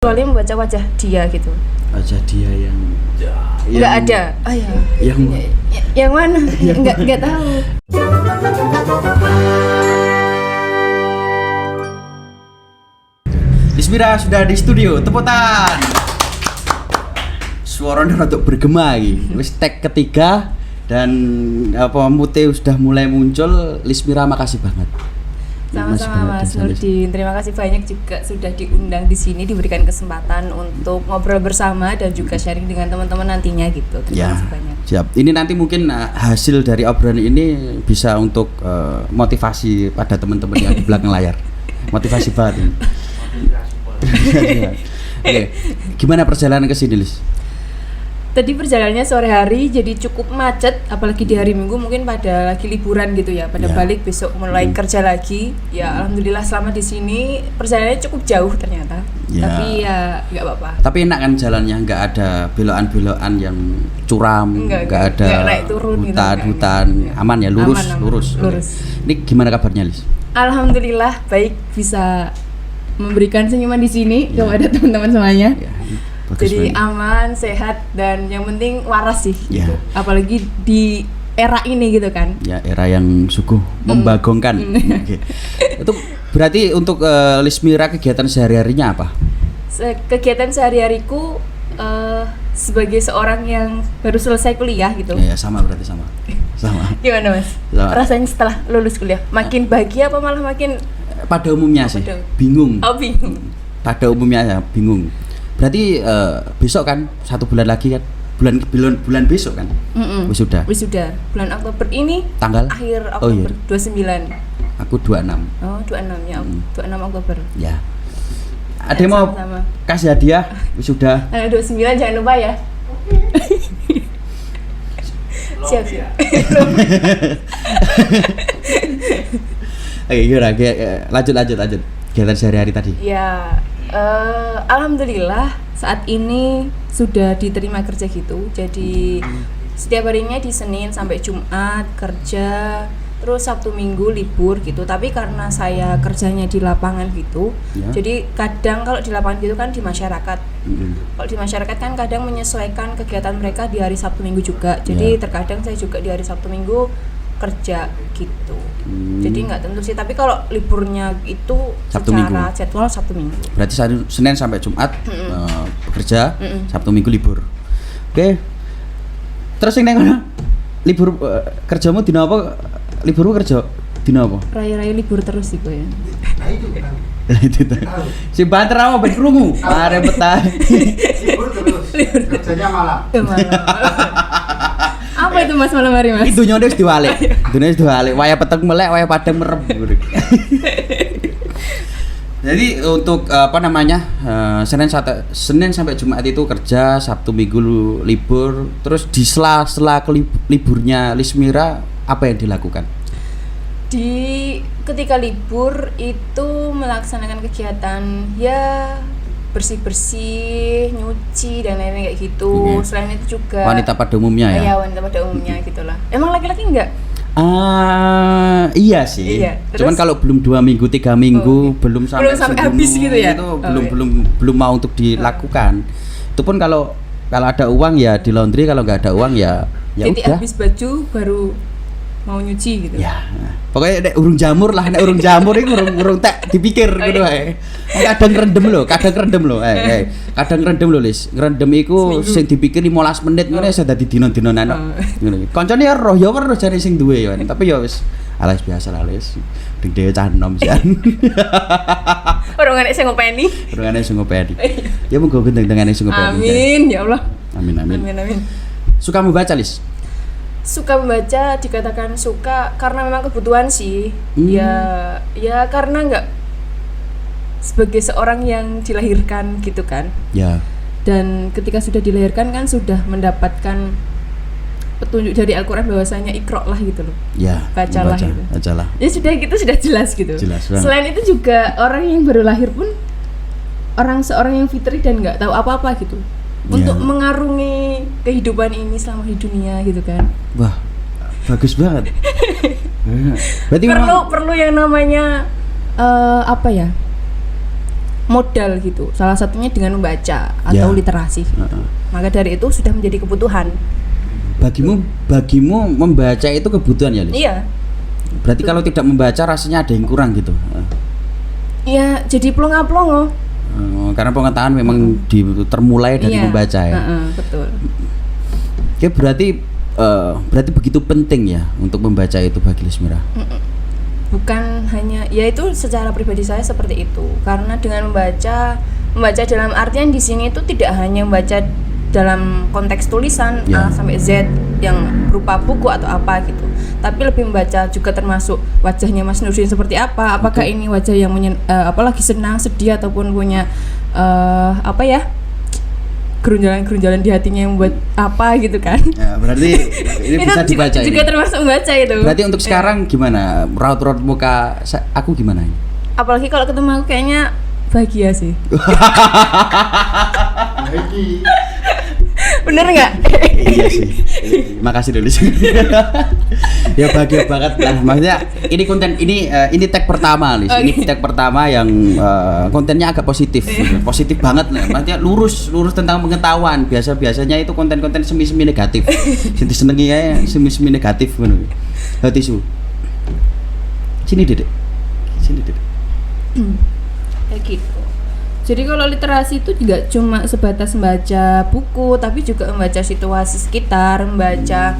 Kecuali membaca wajah dia gitu. Wajah dia yang Nggak ada. Oh ya. Yang mana? Nggak tahu. Lismira sudah di studio, tepuk tangan. Suaranya rada bergema iki. Wis tag ketiga dan mute sudah mulai muncul. Lismira makasih banget. Sama-sama Mas Nurdin, terima kasih banyak juga sudah diundang di sini, diberikan kesempatan untuk ngobrol bersama dan juga sharing dengan teman-teman nantinya gitu. Terima kasih banyak. Siap. Ini nanti mungkin hasil dari obrolan ini bisa untuk motivasi pada teman-teman yang di belakang layar. Motivasi banget ini. Oke. Gimana perjalanan ke sini, Lis? Tadi perjalanannya sore hari jadi cukup macet, apalagi di hari Minggu mungkin pada lagi liburan gitu ya, pada balik besok mulai kerja lagi. Ya alhamdulillah selama di sini perjalanannya cukup jauh ternyata. Tapi ya nggak apa-apa. Tapi enak kan jalannya, nggak ada belokan-belokan yang curam, nggak ada naik turun hutan, gitu, aman ya, lurus. Ini gimana kabarnya, Lis? Alhamdulillah baik, bisa memberikan senyuman di sini kepada teman-teman semuanya. Jadi aman, sehat, dan yang penting waras sih gitu. Apalagi di era ini gitu kan. Ya, era yang sungguh membagongkan. Okay. Itu berarti untuk Lismira kegiatan sehari-harinya apa? Kegiatan sehari-hariku sebagai seorang yang baru selesai kuliah gitu. Ya, sama berarti sama. Gimana Mas? Sama. Rasanya setelah lulus kuliah makin bahagia apa malah makin pada umumnya sih bingung. Oh, bingung. Pada umumnya ya bingung. Berarti besok kan 1 bulan lagi kan, bulan besok kan. Wisuda bulan Oktober ini tanggal akhir Oktober 29. Aku 26. Oh 26 ya, 26 Oktober ya. Ada yang mau kasih hadiah wisuda? 29 jangan lupa ya. Siap. Oke, lanjut kegiatan sehari-hari tadi. Ya, alhamdulillah saat ini sudah diterima kerja gitu. Jadi setiap harinya di Senin sampai Jumat kerja, terus Sabtu Minggu libur gitu. Tapi karena saya kerjanya di lapangan gitu, jadi kadang kalau di lapangan gitu kan di masyarakat. Kalau di masyarakat kan kadang menyesuaikan kegiatan mereka di hari Sabtu Minggu juga. Jadi terkadang saya juga di hari Sabtu Minggu kerja gitu. Jadi nggak tentu sih, tapi kalau liburnya itu Sabtu secara jadwal Sabtu Minggu. Berarti Senin sampai Jumat bekerja, Sabtu Minggu libur. Oke. Terus yang neng libur kerjamu dina apa? Liburmu kerja dina apa? Raya-raya libur terus sih ya. Itu tuh. Si banter apa ben krungu? Are betah. Libur terus. Kerjanya malam. Apa itu Mas malam hari Mas? Itu nyodek diwalik. Dunia diwalik. Waya peteng melek, waya padang merem. Jadi untuk Senin sampai Jumat itu kerja, Sabtu Minggu libur. Terus di sela-sela liburnya Lismira apa yang dilakukan? Ketika libur itu melaksanakan kegiatan ya bersih-bersih, nyuci dan lain-lain kayak gitu. Selain itu juga wanita pada umumnya ya. Iya, wanita pada umumnya gitulah. Emang laki-laki enggak? Iya sih. Iya. Cuman kalau belum 2 minggu, 3 minggu, belum sampai habis gitu ya. Itu belum mau untuk dilakukan. Itu pun kalau ada uang ya di laundry, kalau nggak ada uang ya udah. Habis baju baru mau nyuci gitu. Ya. Pokoknya nek urung jamur iki urung tak dipikir ngono ae. Kadang ngrendem lho. Kadang ngrendem lho, Lis. Ngrendem iku sing dipikir 15 menit ngono iso dadi dina-dinanan kok. Ngono iki. Kancane ya roh jare sing duwe ya. Tapi ya wis alas biasa lah, Lis. Ding dhewe cah enom jan. Ora ngene sing ngopeni. Ya monggo gendeng-dengane sing ngopeni. Amin ya Allah. Amin. Suka membaca, Lis? Suka membaca, dikatakan suka karena memang kebutuhan sih. Ya karena enggak sebagai seorang yang dilahirkan gitu kan. Ya. Dan ketika sudah dilahirkan kan sudah mendapatkan petunjuk dari Al-Qur'an bahwasanya Iqra lah gitu loh. Ya. Bacalah gitu. Ya sudah gitu, sudah jelas gitu. Selain itu juga orang yang baru lahir pun seorang yang fitri dan enggak tahu apa-apa gitu. Untuk mengarungi kehidupan ini selama di dunia gitu kan. Wah, bagus banget. Berarti perlu yang namanya apa ya? modal gitu. Salah satunya dengan membaca atau literasi. Gitu. Maka dari itu sudah menjadi kebutuhan. Bagimu membaca itu kebutuhan ya, Lis? Iya. Berarti kalau tidak membaca rasanya ada yang kurang gitu. Iya, jadi plongo-plongo. Karena pengetahuan memang termulai dari membaca ya. Betul. Oke, berarti begitu penting ya untuk membaca itu bagi Lismira. Bukan hanya, ya itu secara pribadi saya seperti itu. Karena dengan membaca dalam artian di sini itu tidak hanya membaca dalam konteks tulisan A sampai Z yang berupa buku atau apa gitu. Tapi lebih membaca juga termasuk wajahnya Mas Nurdin seperti apa. Apakah ini wajah yang apalagi senang, sedih ataupun punya gerunjalan-gerunjalan di hatinya yang buat apa gitu kan. Ya, berarti ini bisa dibaca juga, juga termasuk membaca itu. Berarti untuk sekarang gimana? Raut-raut muka aku gimana ini? Apalagi kalau ketemu aku kayaknya bahagia sih. Bener nggak? Iya sih. Makasih dulu sih. Ya bahagia banget lah. Maksudnya ini konten ini tag pertama nih. Ini tag pertama yang kontennya agak positif. Positif banget lah. Maksudnya lurus tentang pengetahuan. Biasanya itu konten-konten semi-semi negatif. Sing disenengi ae semi-semi negatif ngono. Tisu. Sini Dedek. Kayak gitu. Jadi kalau literasi itu juga cuma sebatas membaca buku, tapi juga membaca situasi sekitar, membaca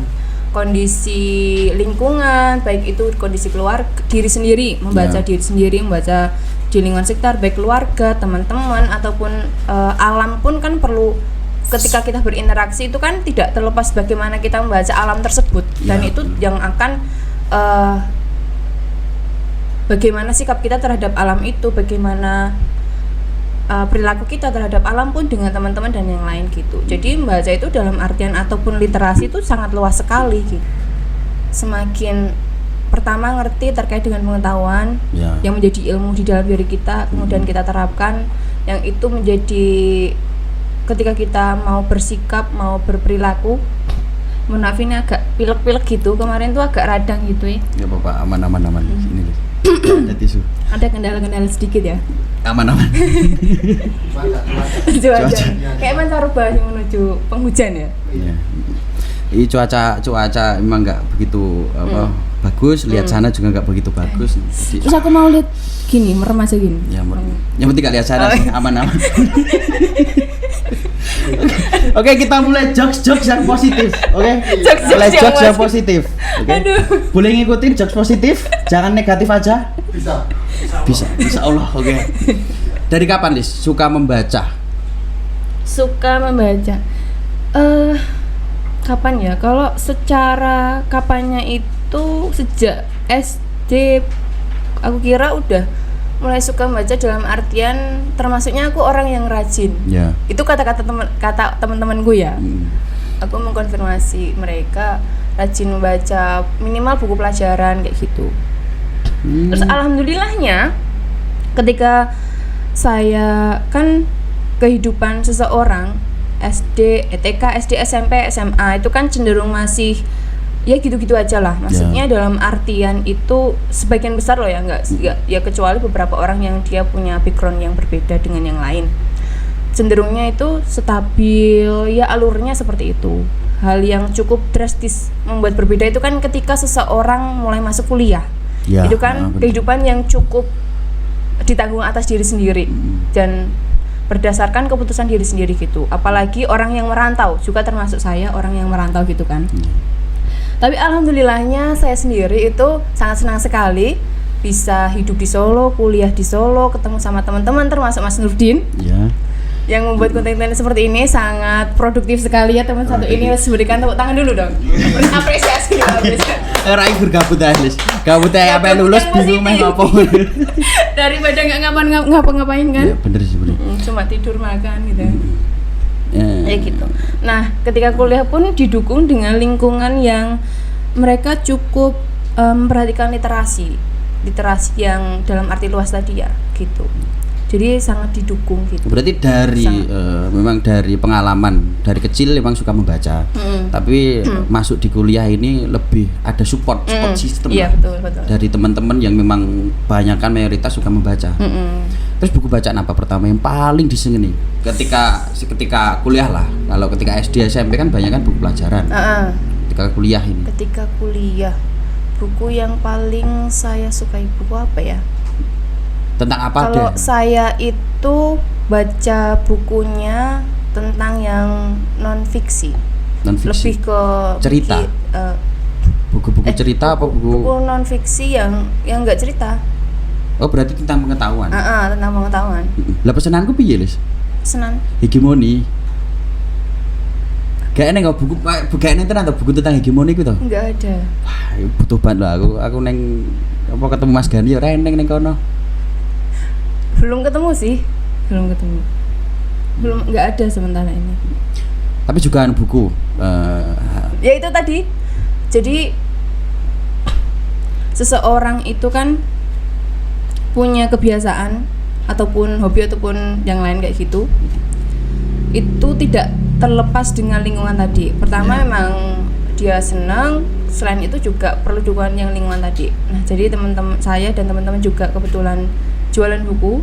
kondisi lingkungan, baik itu kondisi keluarga, diri sendiri, membaca diri sendiri, membaca di lingkungan sekitar, baik keluarga, teman-teman ataupun alam pun kan perlu. Ketika kita berinteraksi itu kan tidak terlepas bagaimana kita membaca alam tersebut, dan itu yang akan bagaimana sikap kita terhadap alam itu, bagaimana perilaku kita terhadap alam pun dengan teman-teman dan yang lain gitu. Jadi membaca itu dalam artian ataupun literasi itu sangat luas sekali gitu. Semakin pertama ngerti terkait dengan pengetahuan yang menjadi ilmu di dalam diri kita, kemudian kita terapkan, yang itu menjadi ketika kita mau bersikap, mau berperilaku. Maaf ini agak pilek-pilek gitu, kemarin tuh agak radang gitu ya. Ya Bapak, aman. Ini ada tisu. Ada kendala-kendala sedikit ya. Aman. Cuaca. Kayak Mancaruba yang menuju penghujan ya. Iya. Ini cuaca emang nggak begitu bagus. Lihat sana juga nggak begitu bagus. Terus aku mau lihat gini, merem aja gini. Ya, yang penting nggak lihat sana sih, aman. Oke, kita mulai jokes yang positif. Oke. Mulai jokes yang positif. Oke. Boleh ngikutin jokes positif, jangan negatif aja. Bisa Allah. Oke. Dari kapan, Lis, suka membaca? Kapan ya? Kalau secara kapannya itu sejak SD, aku kira udah mulai suka membaca dalam artian termasuknya aku orang yang rajin. Itu kata teman-teman gue ya. Aku mengkonfirmasi mereka rajin membaca minimal buku pelajaran kayak gitu. Terus alhamdulillahnya ketika saya kan kehidupan seseorang SD, TK, SD, SMP, SMA itu kan cenderung masih ya gitu-gitu aja lah. Maksudnya dalam artian itu sebagian besar loh ya, enggak ya, kecuali beberapa orang yang dia punya background yang berbeda dengan yang lain. Cenderungnya itu stabil, ya alurnya seperti itu. Hal yang cukup drastis membuat berbeda itu kan ketika seseorang mulai masuk kuliah. Itu kan kehidupan yang cukup ditanggung atas diri sendiri dan berdasarkan keputusan diri sendiri gitu. Apalagi orang yang merantau, juga termasuk saya orang yang merantau gitu kan. Tapi alhamdulillahnya saya sendiri itu sangat senang sekali bisa hidup di Solo, kuliah di Solo, ketemu sama teman-teman termasuk Mas Nurdin. Yang membuat konten-konten seperti ini sangat produktif sekali ya teman satu ini. Harus berikan tepuk tangan dulu dong. Apresiasi. Rai bergabut Lis. Gabut apa lulus bingung main apa. Daripada enggak ngapa-ngapain kan? Ya bener sih bener. Cuma tidur makan gitu. Ya gitu. Nah, ketika kuliah pun didukung dengan lingkungan yang mereka cukup memperhatikan literasi yang dalam arti luas tadi ya, gitu. Jadi sangat didukung gitu. Berarti dari memang dari pengalaman dari kecil memang suka membaca. Tapi masuk di kuliah ini lebih ada support system. Iya, betul. Dari teman-teman yang memang banyakkan mayoritas suka membaca. Terus buku bacaan apa pertama yang paling disengeni ketika kuliah lah? Kalau ketika SD SMP kan banyak kan buku pelajaran. Ketika kuliah ini. Ketika kuliah, buku yang paling saya sukai buku apa ya? Tentang apa? Kalau saya itu baca bukunya tentang yang non fiksi. Lebih ke cerita. Buku-buku cerita apa buku? Buku non fiksi yang enggak cerita. Oh, berarti tentang pengetahuan. Tentang pengetahuan. Lah pesenanku piye, Lis? Pesenan hegemoni. Gak enak buku tenan atau buku tentang hegemoni ku to? Enggak ada. Wah, butuh banget lho aku neng apa ketemu Mas Gani ora eneng ning kono. Belum ketemu sih. Belum enggak ada sementara ini. Tapi juga buku ya itu tadi. Jadi seseorang itu kan punya kebiasaan ataupun hobi ataupun yang lain kayak gitu, itu tidak terlepas dengan lingkungan tadi. Pertama memang dia senang, selain itu juga perlu dukungan yang lingkungan tadi. Nah jadi teman-teman saya dan teman-teman juga kebetulan jualan buku,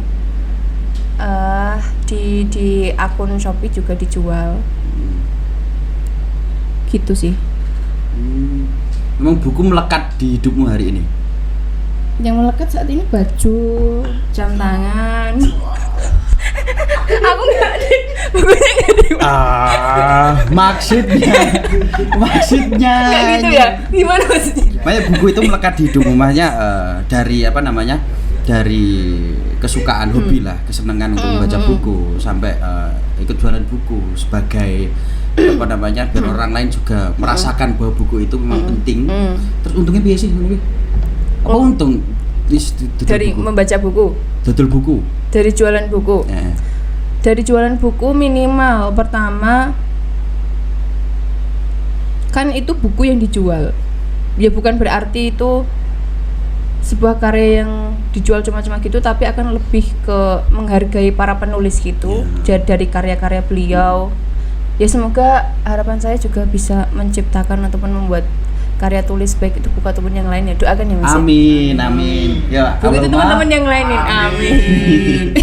di akun Shopee juga dijual gitu sih. Memang buku melekat di hidupmu hari ini? Yang melekat saat ini baju, jam tangan. Aku nggak ada bukunya, nggak ada. Maksudnya nggak gitu ya? Gimana maksudnya? Makanya buku itu melekat di hidupmu, makanya dari apa namanya, dari kesukaan hobi lah, kesenangan untuk membaca buku sampai ikut jualan buku sebagai apa namanya, biar orang lain juga merasakan bahwa buku itu memang penting. Terus untungnya biasa sih ini? Apa untung dari buku? Membaca buku? Dodol buku? Dari jualan buku? Dari jualan buku minimal pertama kan itu buku yang dijual. Ya bukan berarti itu sebuah karya yang dijual cuma-cuma gitu, tapi akan lebih ke menghargai para penulis gitu. Dari karya-karya beliau. Ya semoga harapan saya juga bisa menciptakan ataupun membuat karya tulis baik itu buku ataupun yang lainnya. Doakan ya Mas. Amin. Ya, buku itu teman-teman yang lainin. Amin.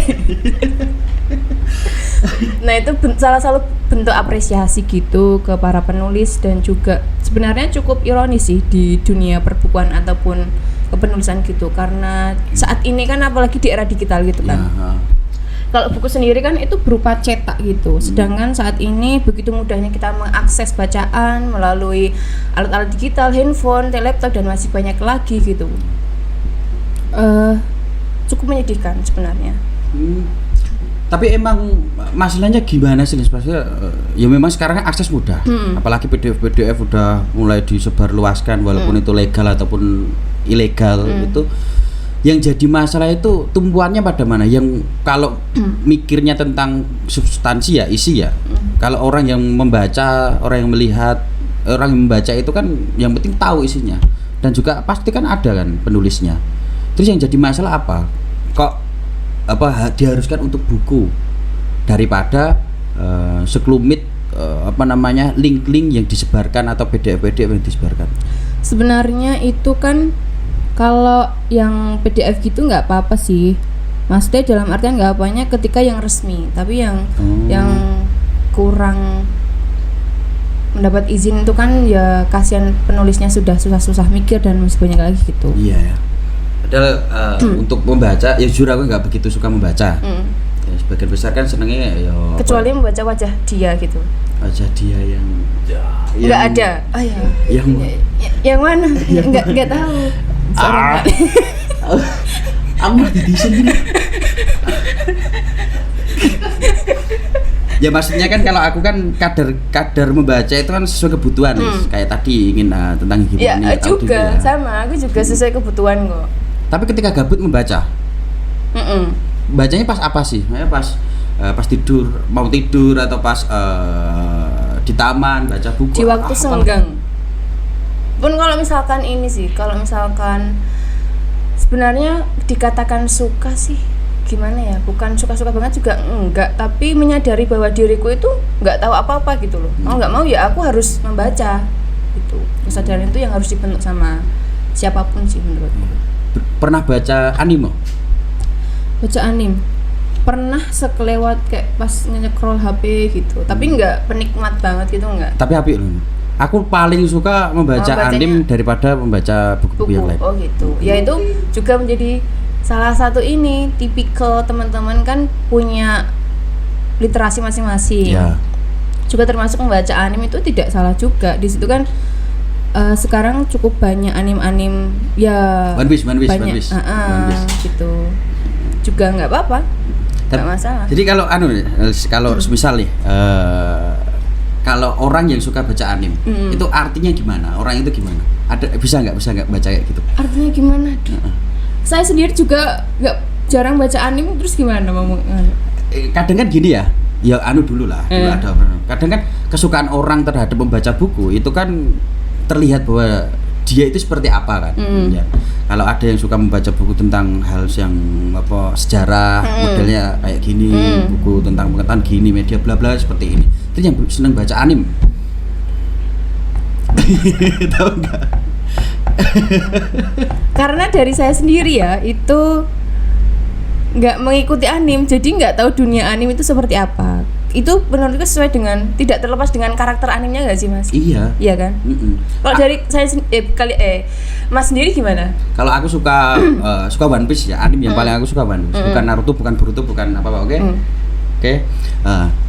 Nah itu salah satu bentuk apresiasi gitu ke para penulis, dan juga sebenarnya cukup ironis sih di dunia perbukuan ataupun kepenulisan gitu, karena saat ini kan apalagi di era digital gitu kan. Kalau buku sendiri kan itu berupa cetak gitu, sedangkan saat ini begitu mudahnya kita mengakses bacaan melalui alat-alat digital, handphone, laptop, dan masih banyak lagi gitu. Cukup menyedihkan sebenarnya. Tapi emang masalahnya gimana sih? Ya memang sekarang akses mudah, apalagi PDF udah mulai disebarluaskan walaupun itu legal ataupun ilegal. Itu yang jadi masalah itu tumpuannya pada mana? Yang kalau mikirnya tentang substansi ya, isi ya. Kalau orang yang membaca, orang yang melihat, orang yang membaca itu kan yang penting tahu isinya, dan juga pasti kan ada kan penulisnya. Terus yang jadi masalah apa? Kok apa diharuskan untuk buku daripada sekelumit apa namanya, link-link yang disebarkan atau PDF-PDF yang disebarkan? Sebenarnya itu kan kalau yang PDF gitu nggak apa-apa sih, maksudnya dalam artian nggak apanya ketika yang resmi, tapi yang kurang mendapat izin itu kan ya kasihan penulisnya, sudah susah-susah mikir dan masih banyak lagi gitu. Iya ya. Padahal untuk membaca, ya jujur aku nggak begitu suka membaca. Ya, sebagian besar kan senengnya ya kecuali membaca wajah dia gitu. Wajah dia yang nggak ada. Oh ya. Yang mana? Nggak tahu. Aku di sini. Ya maksudnya kan kalau aku kan kadar membaca itu kan sesuai kebutuhan, kayak tadi ingin tentang hegemoni. Ya juga sama, aku juga sesuai kebutuhan kok. Tapi ketika gabut membaca, bacanya pas apa sih? Pas tidur, mau tidur, atau pas di taman baca buku? Di waktu senggang. Pun kalau misalkan ini sih, kalau misalkan sebenarnya dikatakan suka sih gimana ya, bukan suka-suka banget juga enggak, tapi menyadari bahwa diriku itu enggak tahu apa-apa gitu loh. Mau enggak mau ya aku harus membaca gitu. Kesadaran itu yang harus dibentuk sama siapapun sih menurutku. Pernah baca anime? Baca anime? pernah sekelewat kayak pas nge-scroll HP gitu, tapi nggak penikmat banget gitu, nggak. Tapi apik loh. Aku paling suka membaca anime daripada membaca buku-buku yang lain. Oh gitu. Ya itu juga menjadi salah satu ini tipikal teman-teman kan punya literasi masing-masing. Ya. Juga termasuk membaca anime itu tidak salah juga. Di situ kan sekarang cukup banyak anime ya. One Piece. Gitu. Juga nggak apa-apa. Nggak masalah. Jadi kalau misal nih kalau orang yang suka baca anime itu artinya gimana? Orang itu gimana? Bisa nggak baca kayak gitu? Artinya gimana? Saya sendiri juga jarang baca anime, terus gimana ngomong? Kadang kan gini ya dulu lah. Dulu ada kadang kan kesukaan orang terhadap membaca buku itu kan terlihat bahwa dia itu seperti apa kan. Ya. Kalau ada yang suka membaca buku tentang hal yang sejarah, modelnya kayak gini, buku tentang pengetahuan gini, media bla bla seperti ini. Itu yang senang baca anime. Tahu enggak? Karena dari saya sendiri ya itu nggak mengikuti anime, jadi nggak tahu dunia anime itu seperti apa. Itu menurutku sesuai dengan, tidak terlepas dengan karakter animenya nggak sih Mas? Iya kan. Kalau dari saya Mas sendiri gimana? Kalau aku suka One Piece ya, anime yang paling aku suka One Piece. Bukan Naruto, bukan Boruto, bukan apa-apa, oke? Oke.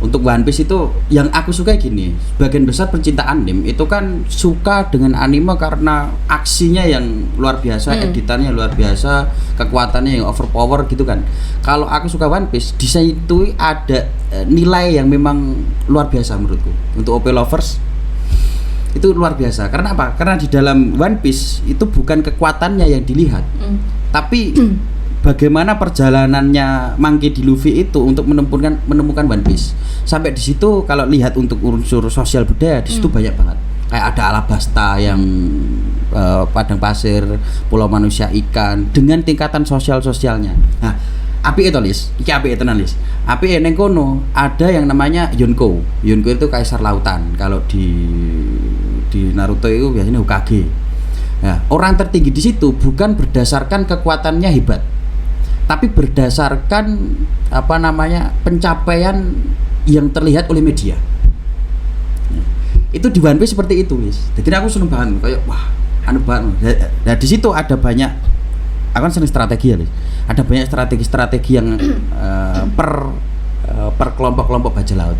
Untuk One Piece itu yang aku suka gini, sebagian besar pencinta anime itu kan suka dengan anime karena aksinya yang luar biasa, editannya luar biasa, kekuatannya yang overpower gitu kan. Kalau aku suka One Piece, di sana itu ada nilai yang memang luar biasa menurutku. Untuk OP lovers itu luar biasa. Karena apa? Karena di dalam One Piece itu bukan kekuatannya yang dilihat, tapi bagaimana perjalanannya Monkey D. Luffy itu untuk menemukan One Piece. Sampai di situ kalau lihat untuk unsur sosial budaya di situ banyak banget. Kayak ada Alabasta yang padang pasir, pulau manusia ikan dengan tingkatan sosialnya. Nah, api itu Lis, iki api itu Lis. Api neng kono ada yang namanya Yonko. Yonko itu kaisar lautan. Kalau di Naruto itu biasanya Hokage. Nah, orang tertinggi di situ bukan berdasarkan kekuatannya hebat, tapi berdasarkan pencapaian yang terlihat oleh media. Itu di One Piece seperti itu, Wis. Jadi aku seneng banget kayak wah, anu banget. Nah, di situ ada banyak, aku kan seneng strategi ya, Wis. Ada banyak strategi yang per kelompok-kelompok bajak laut.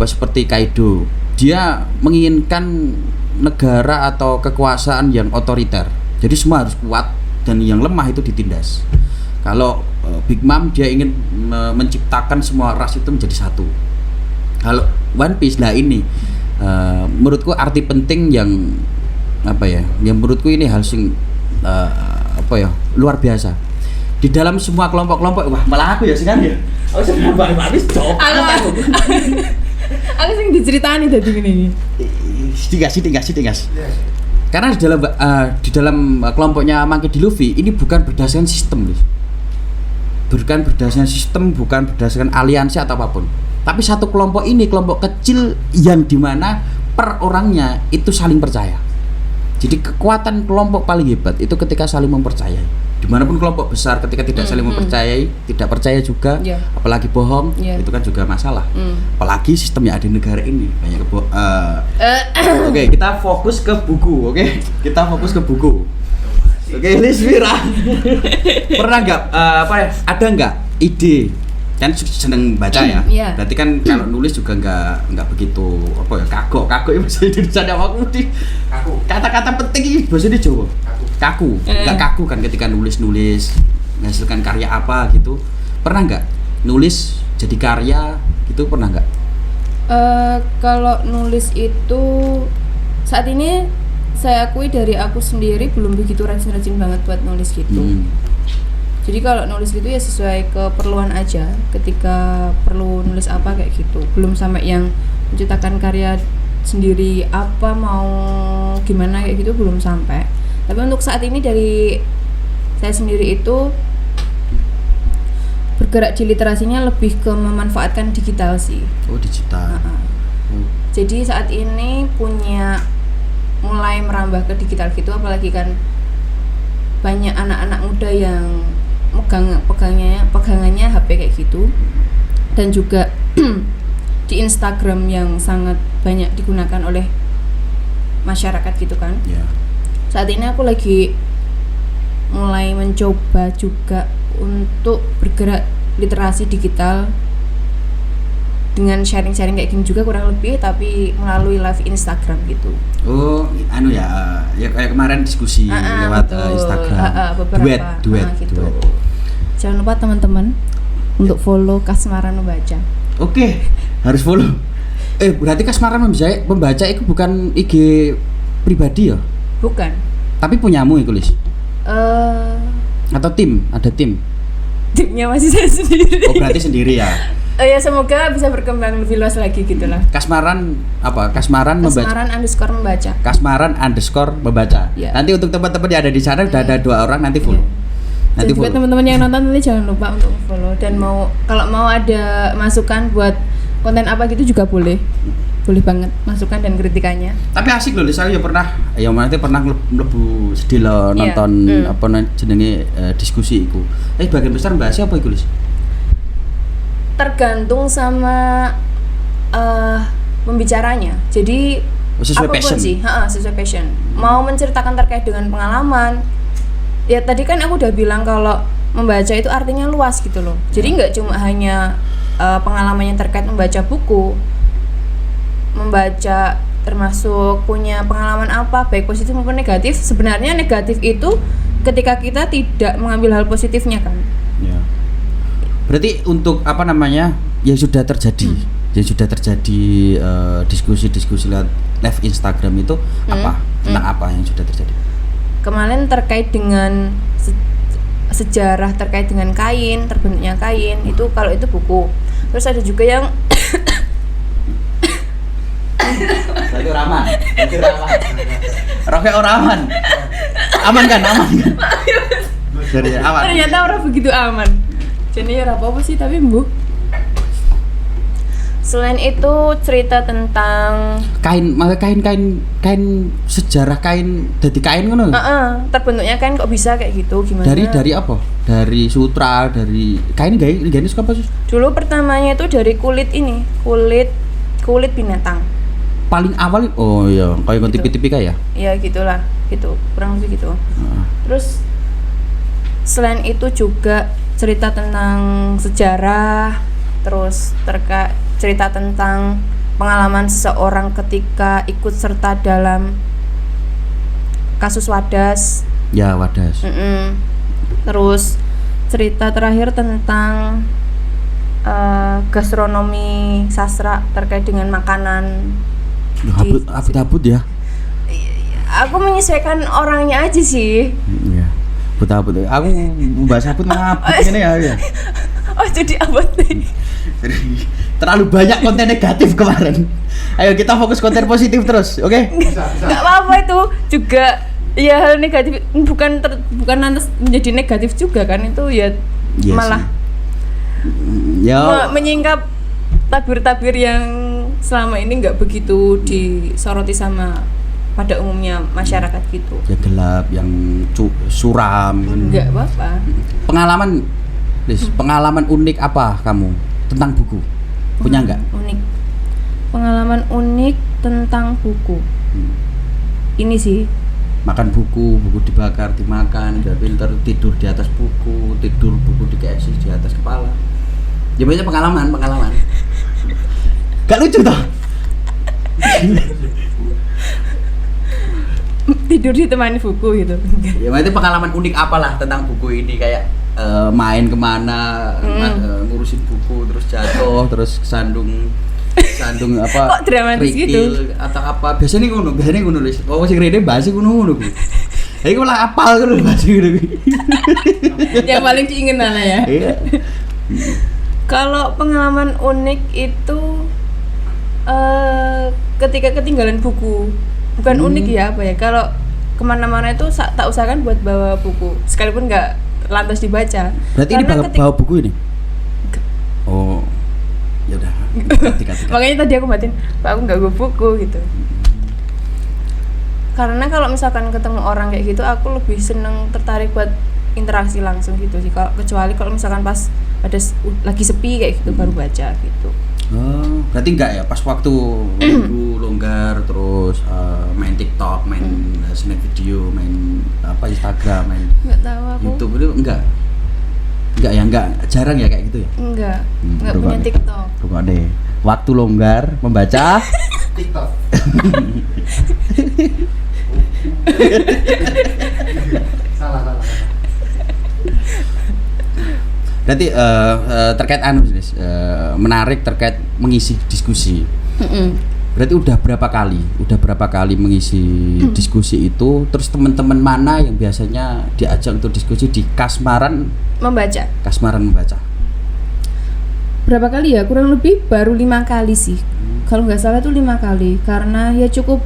Seperti Kaido. Dia menginginkan negara atau kekuasaan yang otoriter. Jadi semua harus kuat dan yang lemah itu ditindas. Kalau Big Mom dia ingin menciptakan semua ras itu menjadi satu. Kalau One Piece ini menurutku arti penting yang yang menurutku ini hal sing luar biasa. Di dalam semua kelompok-kelompok, wah malah aku ya sih kan ya. Aku seneng banget habis job. Aku sing diceritain tadi ini. Tinggas. Karena di dalam kelompoknya Monkey D. Luffy ini bukan berdasarkan sistem, bukan berdasarkan aliansi atau apapun. Tapi satu kelompok ini kelompok kecil yang dimana per orangnya itu saling percaya. Jadi kekuatan kelompok paling hebat itu ketika saling mempercayai. Dimanapun kelompok besar ketika tidak saling mempercayai, tidak percaya juga, apalagi bohong, itu kan juga masalah. Apalagi sistem yang ada di negara ini banyak Oke, kita fokus ke buku. Oke, Lismira. Pernah nggak ada nggak ide? Kan seneng baca ya. Berarti kan kalau nulis juga nggak begitu kagok itu bahasa Indonesia aku di kata-kata penting ini bahasa di Jawa. Kaku. Nggak kaku kan ketika nulis menghasilkan karya apa gitu. Pernah nggak nulis jadi karya gitu, pernah nggak? Kalau nulis itu saat ini saya akui dari aku sendiri belum begitu rajin-rajin banget buat nulis gitu. Jadi kalau nulis gitu ya sesuai keperluan aja, ketika perlu nulis apa kayak gitu. Belum sampai yang menciptakan karya sendiri apa mau gimana kayak gitu, belum sampai. Tapi untuk saat ini dari saya sendiri itu bergerak di literasinya lebih ke memanfaatkan digital sih. Oh, digital. Jadi saat ini mulai merambah ke digital gitu, apalagi kan banyak anak-anak muda yang pegangannya HP kayak gitu. Dan juga di Instagram yang sangat banyak digunakan oleh masyarakat gitu kan. Saat ini aku lagi mulai mencoba juga untuk bergerak literasi digital dengan sharing-sharing kayak gini juga kurang lebih, tapi melalui live Instagram gitu. Oh, ya kayak kemarin diskusi lewat Instagram. Duet gitu. Jangan lupa teman-teman untuk follow Kasmaran Membaca. Oke, harus follow. Berarti Kasmaran Membaca itu bukan IG pribadi ya? Bukan. Tapi punyamu itu, Lis? Atau tim? Ada tim? Timnya masih saya sendiri. Oh, berarti sendiri ya? Ya semoga bisa berkembang lebih luas lagi gitulah. Kasmaran apa? Kasmaran Membaca. Kasmaran _membaca. Ya. Nanti untuk teman-teman yang ada di sana udah ada 2 orang, nanti follow. Dan juga teman-teman yang nonton nanti jangan lupa untuk follow, dan kalau mau ada masukan buat konten apa gitu juga boleh banget masukan dan kritikannya. Tapi asik loh, saya pernah mlebu sedih lo nonton jenenge diskusi iku. Bagian besar bahas apa iku, Lis? Tergantung sama pembicaranya. Jadi sesuai passion sih, sesuai passion. Mau menceritakan terkait dengan pengalaman. Ya tadi kan aku udah bilang kalau membaca itu artinya luas gitu loh. Jadi nggak cuma hanya pengalaman yang terkait membaca buku, membaca termasuk punya pengalaman apa baik positif maupun negatif. Sebenarnya negatif itu ketika kita tidak mengambil hal positifnya kan. Ya. Berarti untuk yang sudah terjadi, diskusi-diskusi live Instagram itu tentang apa yang sudah terjadi? Kemarin terkait dengan sejarah terkait dengan kain, terbentuknya kain, itu kalau itu buku. Terus ada juga yang Berarti Rahman. Roke aman. Aman kan? Ternyata orang begitu aman. Jadi ya apa sih tapi Selain itu cerita tentang kain sejarah kain dari kain ngono. Terbentuknya kain kok bisa kayak gitu, gimana? Dari apa? Dari sutra, dari kain gayanya suka apa sih? Dulu pertamanya itu dari kulit binatang. Paling awal kayak gitu. Tipi-tipi kayak. Iya gitulah, gitu. Kurang lebih gitu. Terus selain itu juga cerita tentang sejarah, terus cerita tentang pengalaman seseorang ketika ikut serta dalam kasus Wadas. Ya, Wadas. Terus cerita terakhir tentang gastronomi sastra terkait dengan makanan. Abut ya. Aku menyesuaikan orangnya aja sih. Iya. Abut. Aku bahas abut ngabut ini ya. Oh, jadi abot nih. Terlalu banyak konten negatif kemarin. Ayo kita fokus konten positif terus, oke? Bisa. Gak apa-apa itu juga ya hal negatif bukan lantas menjadi negatif juga kan, itu ya yes, malah menyingkap tabir-tabir yang selama ini nggak begitu disoroti sama pada umumnya masyarakat gitu. Ya gelap, yang suram. Enggak apa-apa. Pengalaman unik apa kamu tentang buku? Punya nggak? Unik. Pengalaman unik tentang buku. Ini sih. Makan buku dibakar, dimakan, udah pinter, tidur di atas buku dikasih di atas kepala. Ya banyak pengalaman. Gak lucu toh? Tidur ditemani buku gitu. Ya berarti pengalaman unik apalah tentang buku ini, kayak main kemana, ngurusin buku terus jatuh, terus sandung apa? Kok dramatis gitu? Atau apa? Biasanya ngono Lis. Oh sing rene bahas ngono kuwi. Ha iku lah apal ngono bahas ngono kuwi. Yang paling diingin lah ya. Iya. Kalau pengalaman unik itu ketika ketinggalan buku. Bukan unik ya apa ya? Kalau kemana-mana itu tak usahakan buat bawa buku, sekalipun nggak lantas dibaca. Berarti ini bawa buku ini? Oh, ya udah. Makanya tadi aku batin, Pak aku nggak bawa buku gitu. Karena kalau misalkan ketemu orang kayak gitu, aku lebih seneng tertarik buat interaksi langsung gitu sih. Kecuali kalau misalkan pas lagi sepi kayak gitu baru baca gitu. Oh, berarti enggak ya pas waktu longgar terus main TikTok, main snap video, main Instagram, main Enggak tahu aku. YouTube itu enggak jarang ya kayak gitu ya? Enggak punya TikTok. Rukuk deh. Waktu longgar membaca TikTok. Salah. Berarti terkait menarik terkait mengisi diskusi. Berarti udah berapa kali mengisi diskusi itu, terus teman-teman mana yang biasanya diajak untuk diskusi di Kasmaran Membaca. Berapa kali ya? Kurang lebih baru 5 kali sih. Kalau nggak salah itu 5 kali karena ya cukup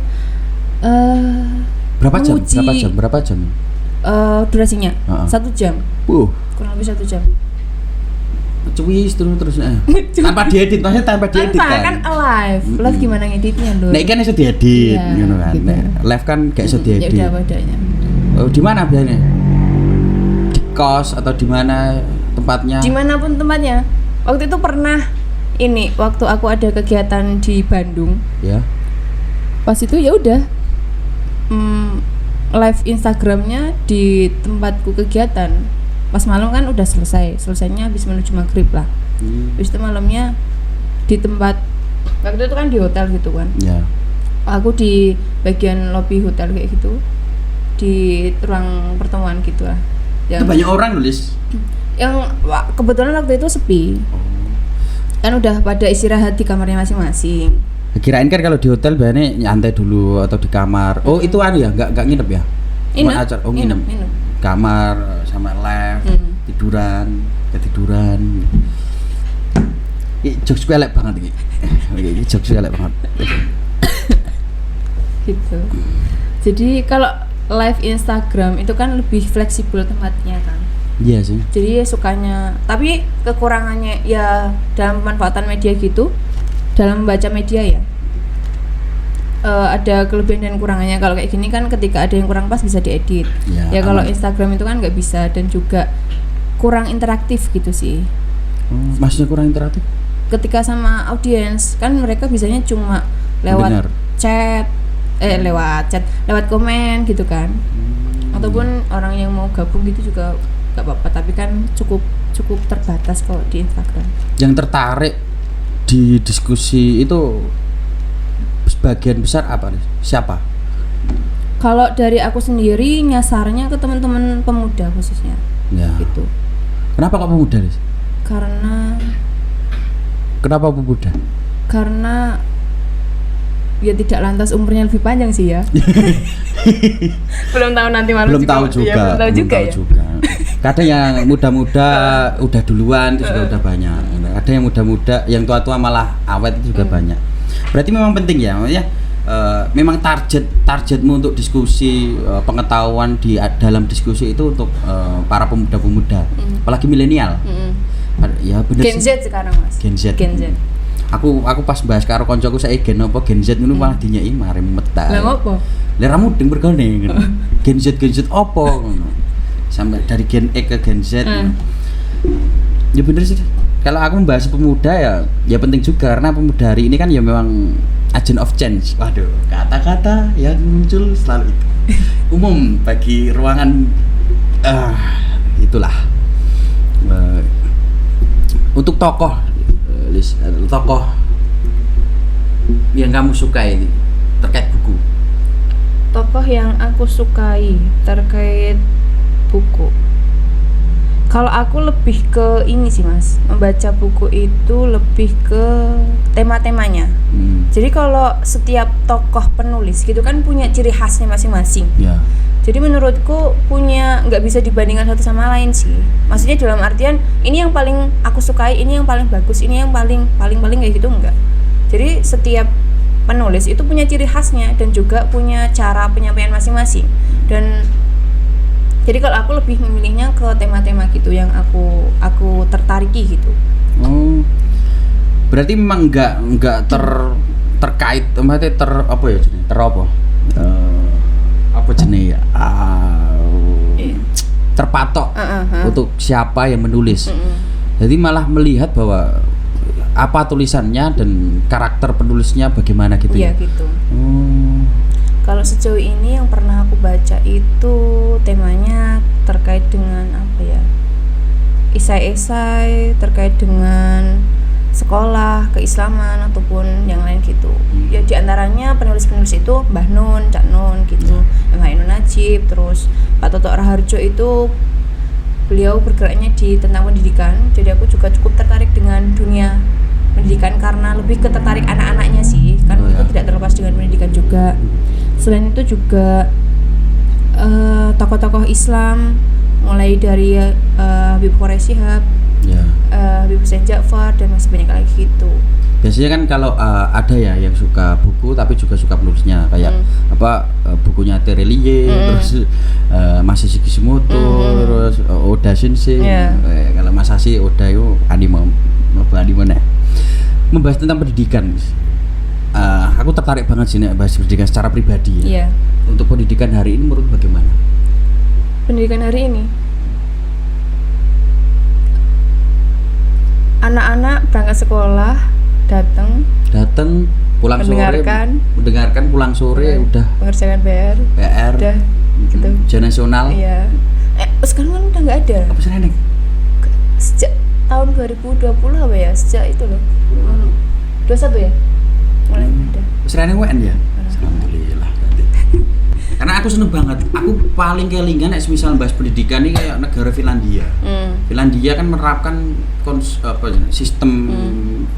berapa jam? Durasinya 1 jam. Kurang lebih 1 jam. Cuy terus tanpa diedit, maksudnya tanpa diedit kan live gimana ngeditnya loh. Nek kan iso diedit iya, ngono kan. gitu. Live kan gak iso diedit. Ya udah padanya. Oh, di mana biasanya? Di kos atau di mana tempatnya? Dimanapun tempatnya. Waktu itu pernah waktu aku ada kegiatan di Bandung. Ya. Pas itu ya udah live Instagramnya di tempatku kegiatan. Pas malam kan udah selesainya habis menuju maghrib lah. Habis itu malamnya di tempat, waktu itu kan di hotel gitu kan. Ya. Aku di bagian lobi hotel kayak gitu, di ruang pertemuan gitu lah. Itu banyak orang nulis. Yang kebetulan waktu itu sepi. Kan udah pada istirahat di kamarnya masing-masing. Kirain kan kalau di hotel biasanya nyantai dulu atau di kamar. Oh, itu ya, enggak nginep ya? Nginep. Kamar sama live, ketiduran. Jokes gue elek banget ini. Jokes gue elek banget. Gitu. Jadi kalau live Instagram itu kan lebih fleksibel tempatnya kan. Iya sih. Jadi sukanya, tapi kekurangannya ya dalam pemanfaatan media gitu, dalam membaca media ya. Ada kelebihan dan kurangannya. Kalau kayak gini kan ketika ada yang kurang pas bisa diedit. Ya kalau Instagram itu kan nggak bisa dan juga kurang interaktif gitu sih. Maksudnya kurang interaktif? Ketika sama audiens kan mereka biasanya cuma lewat chat, lewat komen gitu kan. Ataupun orang yang mau gabung gitu juga nggak apa-apa. Tapi kan cukup terbatas kalau di Instagram. Yang tertarik di diskusi itu sebagian besar apa nih? Siapa? Kalau dari aku sendiri nyasarnya ke teman-teman pemuda khususnya. Ya. Gitu. Kenapa kok pemuda, Lis? Kenapa pemuda? Karena ya tidak lantas umurnya lebih panjang sih ya. Belum tahu nanti malu belum tahu juga. Kadang yang muda-muda udah duluan itu juga udah banyak. Ada yang muda-muda, yang tua-tua malah awet itu juga banyak. Berarti memang penting ya, memang targetmu untuk diskusi pengetahuan di dalam diskusi itu untuk para pemuda-pemuda, apalagi milenial. Ya bener. Gen Z sekarang Mas. Gen Z. Aku pas bahas karo koncoku saya Gen Z ngono malah dinyeki mare metal. Lah ngopo? Lah ra mudeng bergone ngono. Gen Z opo ngono. Sampai dari Gen X ke Gen Z. Ya bener sih. Kalau aku membahas pemuda ya penting juga karena pemuda hari ini kan ya memang agent of change. Waduh, kata-kata yang muncul selalu itu umum bagi ruangan itulah. Untuk tokoh yang kamu sukai terkait buku. Tokoh yang aku sukai terkait buku. Kalau aku lebih ke ini sih Mas, membaca buku itu lebih ke tema-temanya. Jadi kalau setiap tokoh penulis gitu kan punya ciri khasnya masing-masing. Ya. Jadi menurutku nggak bisa dibandingkan satu sama lain sih. Maksudnya dalam artian ini yang paling aku sukai, ini yang paling bagus, ini yang paling kayak gitu enggak. Jadi setiap penulis itu punya ciri khasnya dan juga punya cara penyampaian masing-masing. Dan jadi kalau aku lebih memilihnya ke tema-tema gitu yang aku tertariki gitu. Oh. Berarti memang enggak terkait maksudnya apa ya jenis? Apa jenis ya? terpatok untuk siapa yang menulis. Jadi malah melihat bahwa apa tulisannya dan karakter penulisnya bagaimana gitu ya. Iya gitu. Kalau sejauh ini yang pernah aku baca itu temanya terkait dengan apa ya? Esai-esai terkait dengan sekolah, keislaman ataupun yang lain gitu. Ya diantaranya penulis-penulis itu Mbah Nun, Cak Nun gitu, M. Ainun Najib, terus Pak Toto Raharjo itu beliau bergeraknya di tentang pendidikan. Jadi aku juga cukup tertarik dengan dunia pendidikan karena lebih ke tertarik anak-anaknya sih, kan itu tidak terlepas dengan pendidikan juga. Selain itu juga tokoh-tokoh Islam mulai dari Habib Quraisy Shihab, Habib Hussein Ja'far dan masih banyak lagi gitu. Biasanya kan kalau ada ya yang suka buku tapi juga suka penulisnya kayak bukunya Terelie, terus Masashi Kishimoto, terus Oda Sensei. Kalau Masashi Oda itu anime nih. Membahas tentang pendidikan. Aku tertarik banget sih nih bahas pendidikan secara pribadi ya. Untuk pendidikan hari ini menurut bagaimana? Pendidikan hari ini anak-anak berangkat sekolah, datang pulang mendengarkan pulang sore udah mengerjakan PR udah gitu. Ujian nasional. Iya. Sekarang kan udah nggak ada. Apa sih Neneng? Sejak tahun 2020 apa ya? Sejak itu loh. 21 ya? Mulai ada. Sering UN ya? Alhamdulillah. Karena aku seneng banget. Aku paling kelingan nek misal bahas pendidikan ini kayak negara Finlandia. Finlandia kan menerapkan sistem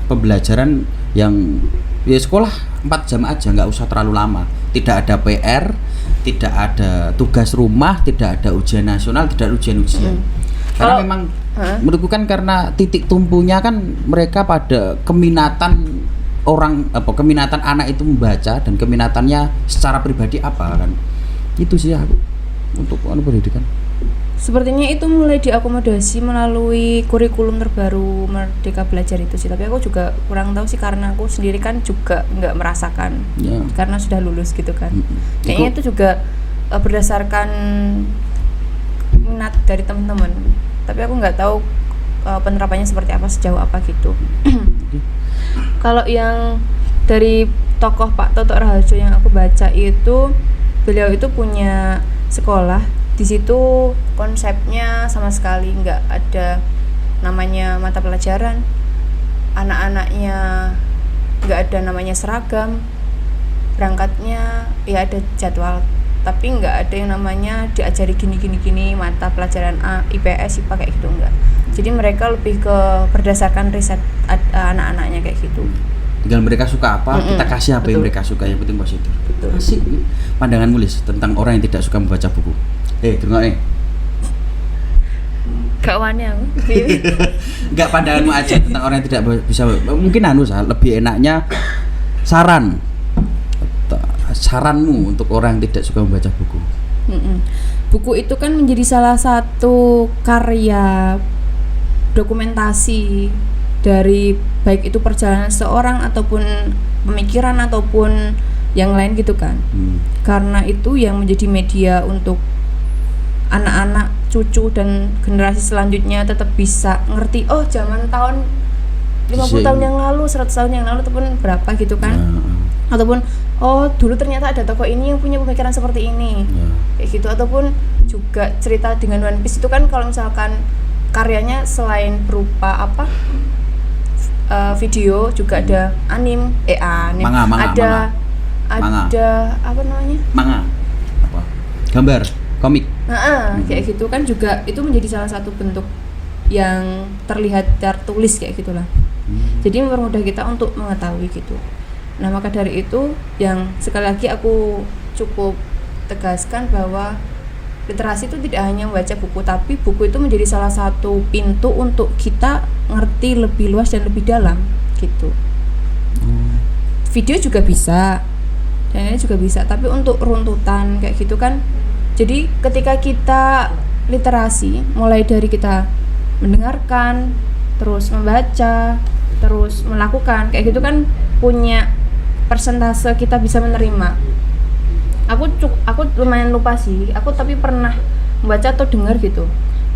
pembelajaran yang ya sekolah 4 jam aja, nggak usah terlalu lama. Tidak ada PR, tidak ada tugas rumah, tidak ada ujian nasional, tidak ada ujian-ujian. Karena memang menurutku kan karena titik tumpunya kan mereka pada keminatan keminatan anak itu membaca dan keminatannya secara pribadi apa kan. Itu sih aku untuk pendidikan. Sepertinya itu mulai diakomodasi melalui kurikulum terbaru Merdeka Belajar itu sih, tapi aku juga kurang tahu sih karena aku sendiri kan juga nggak merasakan karena sudah lulus gitu kan. Kayaknya itu juga berdasarkan minat dari teman-teman, tapi aku nggak tahu penerapannya seperti apa, sejauh apa gitu. Kalau yang dari tokoh Pak Toto Raharjo yang aku baca itu, beliau itu punya sekolah. Di situ konsepnya sama sekali nggak ada namanya mata pelajaran, anak-anaknya nggak ada namanya seragam, berangkatnya ya ada jadwal, tapi nggak ada yang namanya diajari gini mata pelajaran A, IPS, IPA kayak gitu enggak. Jadi mereka lebih ke berdasarkan riset anak-anaknya kayak gitu. Tinggal mereka suka apa, kita kasih apa yang mereka suka, yang penting positif. Asik. Pandanganmu Lis tentang orang yang tidak suka membaca buku. Dengar gak wani aku. Enggak, pandanganmu aja tentang orang yang tidak bisa. Mungkin lebih enaknya saranmu untuk orang yang tidak suka membaca buku. Buku itu kan menjadi salah satu karya dokumentasi dari baik itu perjalanan seorang ataupun pemikiran ataupun yang lain gitu kan. Karena itu yang menjadi media untuk anak-anak, cucu dan generasi selanjutnya tetap bisa ngerti, oh zaman tahun 50 tahun yang lalu, 100 tahun yang lalu ataupun berapa gitu kan. Ataupun oh dulu ternyata ada tokoh ini yang punya pemikiran seperti ini. Kayak gitu. Ataupun juga cerita dengan One Piece itu kan kalau misalkan karyanya selain berupa video juga ada manga. Apa namanya? Manga. Apa? Gambar, komik. Kayak gitu kan juga itu menjadi salah satu bentuk yang terlihat tertulis kayak gitulah. Jadi mempermudah kita untuk mengetahui gitu. Nah, maka dari itu yang sekali lagi aku cukup tegaskan bahwa literasi itu tidak hanya membaca buku, tapi buku itu menjadi salah satu pintu untuk kita ngerti lebih luas dan lebih dalam gitu. Video juga bisa, dan ini juga bisa, tapi untuk runtutan kayak gitu kan. Jadi ketika kita literasi, mulai dari kita mendengarkan, terus membaca, terus melakukan, kayak gitu kan punya persentase kita bisa menerima. Aku lumayan lupa sih, aku tapi pernah membaca atau dengar gitu.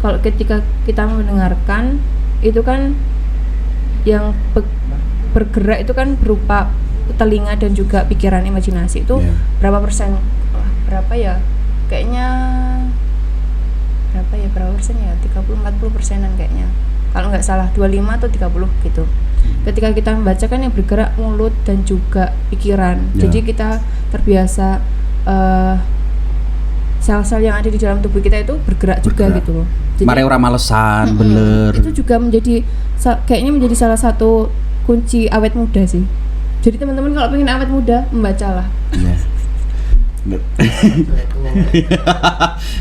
Kalau ketika kita mendengarkan itu kan yang bergerak itu kan berupa telinga dan juga pikiran, imajinasi itu berapa persen? Berapa ya? Kayaknya berapa persen ya? 30-40%an kayaknya. Kalau nggak salah 25 atau 30 gitu. Ketika kita membaca kan yang bergerak mulut dan juga pikiran. Jadi kita terbiasa sel-sel yang ada di dalam tubuh kita itu bergerak juga gitu loh. Mare ora malesan, bener. Itu juga kayaknya menjadi salah satu kunci awet muda sih. Jadi teman-teman kalau pengen awet muda, membacalah. Iya.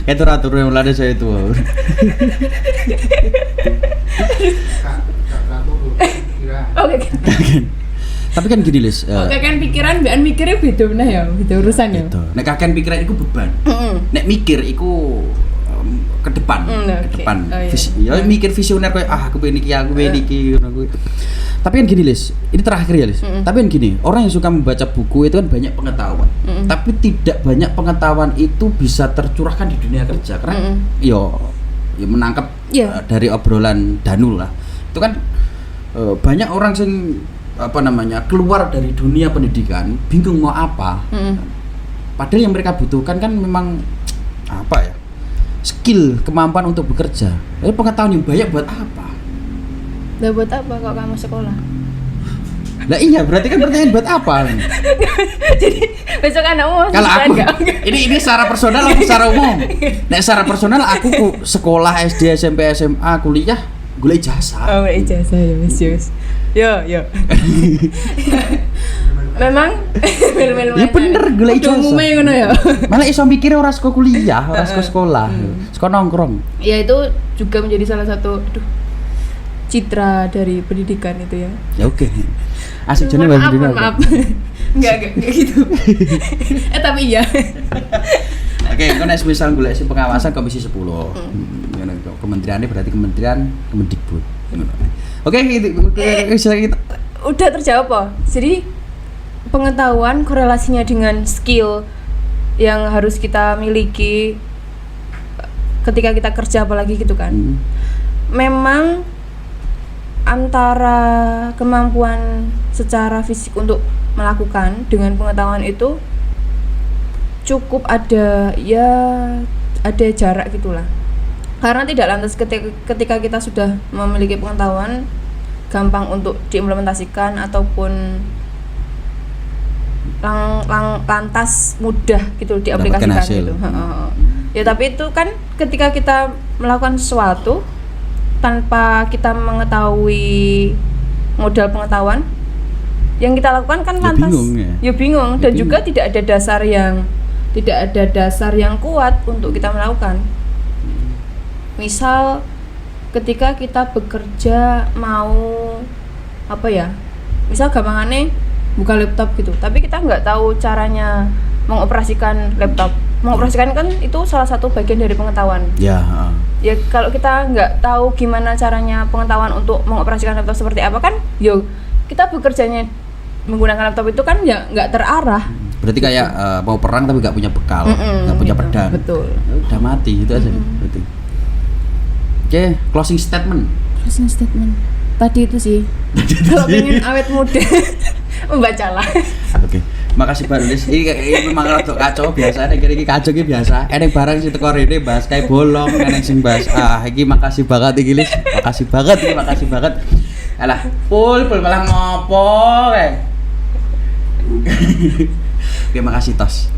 Kayak teratur yang mulai saya itu. Oke. Tapi kan gini Lis. Kan pikiran, bean mikirnya beda nah ya, beda urusan ya. Nek kakean pikiran iku beban. Nek mikir iku ke depan, ke depan. Ya mikir visioner kayak aku pengen iki, ngono kuwi. Tapi kan gini Lis, ini terakhir ya Lis. Tapi kan gini, orang yang suka membaca buku itu kan banyak pengetahuan. Tapi tidak banyak pengetahuan itu bisa tercurahkan di dunia kerja karena yo menangkap dari obrolan Danul lah. Itu kan banyak orang yang keluar dari dunia pendidikan bingung mau apa. Padahal yang mereka butuhkan kan memang skill, kemampuan untuk bekerja. Tapi pengetahuan yang banyak buat apa? Buat apa kok kamu sekolah? Lah iya, berarti kan pertanyaan buat apa? Jadi besok anakmu kalau aku ini secara personal atau secara umum? Nek secara personal aku sekolah SD, SMP, SMA, kuliah golek ijazah. Oh, ijazah ya Mas Yus. Yo. Memang ya bener golek ijazah. Umumnya ngono ya. Malah iso mikire ora saka kuliah, ora saka sekolah. Saka nongkrong. Ya itu juga menjadi salah satu citra dari pendidikan itu ya. Ya oke. Asik jane pendidikan. Maaf. Enggak gitu. Tapi iya. Oke, engko nek misal golek si pengawasan Komisi 10. Ngono kementeriannya berarti Kementerian Kemendikbud. Oke, kita udah terjawab kok. Jadi pengetahuan korelasinya dengan skill yang harus kita miliki ketika kita kerja apalagi gitu kan. Memang antara kemampuan secara fisik untuk melakukan dengan pengetahuan itu cukup ada jarak gitulah. Karena tidak lantas ketika kita sudah memiliki pengetahuan gampang untuk diimplementasikan ataupun lantas mudah gitu diaplikasikan gitu. Ya tapi itu kan ketika kita melakukan sesuatu tanpa kita mengetahui modal pengetahuan yang kita lakukan kan lantas bingung dan juga tidak ada dasar yang kuat untuk kita melakukan. Misal ketika kita bekerja mau misal gampangannya buka laptop gitu, tapi kita nggak tahu caranya mengoperasikan laptop. Mengoperasikan kan itu salah satu bagian dari pengetahuan. Ya kalau kita nggak tahu gimana caranya pengetahuan untuk mengoperasikan laptop seperti apa kan, kita bekerjanya menggunakan laptop itu kan ya nggak terarah. Berarti kayak mau perang tapi nggak punya bekal, nggak punya pedang. Betul. Udah mati itu aja berarti. Oke, closing statement. Tadi itu sih. Kalau pengen awet muda, membacalah. Oke. Makasih Mbak Nulis. Ini memang rada kacau biasa, nek iki kacau iki biasa. Enek barang sing teko rene bahas kayak bolong, enek sing bahas iki makasih banget iki Lis. Makasih banget. Alah, pul malah ngopo kae. Oke, makasih Tos.